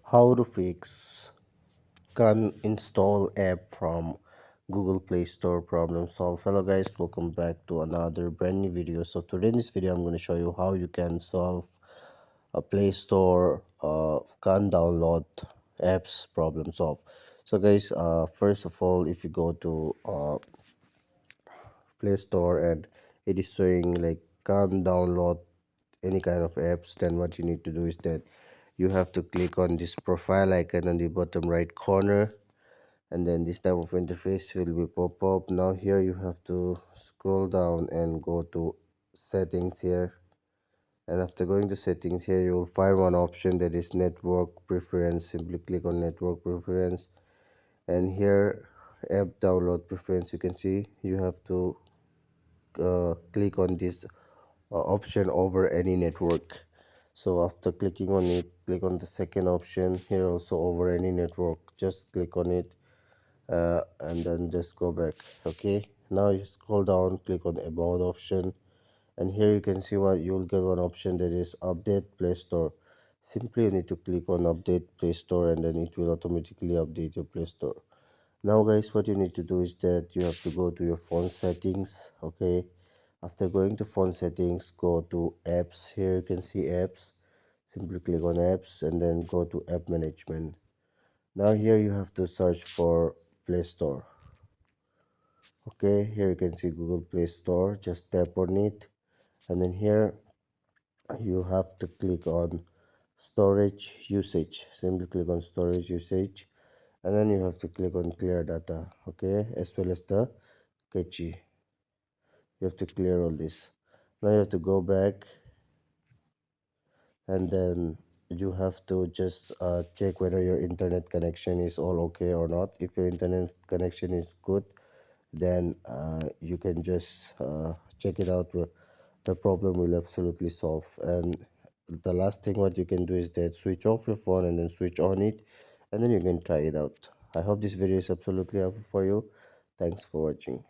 How to fix can install app from Google Play Store problem solve. Hello guys, welcome back to another brand new video. So today in this video I'm going to show you how you can solve a Play Store can download apps problem solve. So guys, first of all, if you go to Play Store and it is showing like can download any kind of apps, then what you need to do is that you have to click on this profile icon on the bottom right corner, and then this type of interface will be pop up. Now here you have to scroll down and go to settings here, and after going to settings here you will find one option that is network preference. Simply click on network preference, and here app download preference, you can see you have to click on this option over any network. So after clicking on it, click on the second option here also over any network. Just click on it and then just go back. Okay, now you scroll down, click on about option, and here you can see what you'll get one option that is update Play Store. Simply you need to click on update Play Store, and then it will automatically update your Play Store. Now guys, what you need to do is that you have to go to your phone settings. Okay, after going to phone settings, go to apps. Here you can see apps. Simply click on apps and then go to app management. Now here you have to search for Play Store. Okay, here you can see Google Play Store. Just tap on it, and then here you have to click on storage usage. Simply click on storage usage, and then you have to click on clear data. Okay, as well as the cache. You have to clear all this. Now you have to go back, and then you have to just check whether your internet connection is all okay or not. If your internet connection is good, then you can just check it out. The problem will absolutely solve. And the last thing what you can do is that switch off your phone and then switch on it, and then you can try it out. I hope this video is absolutely helpful for you. Thanks for watching.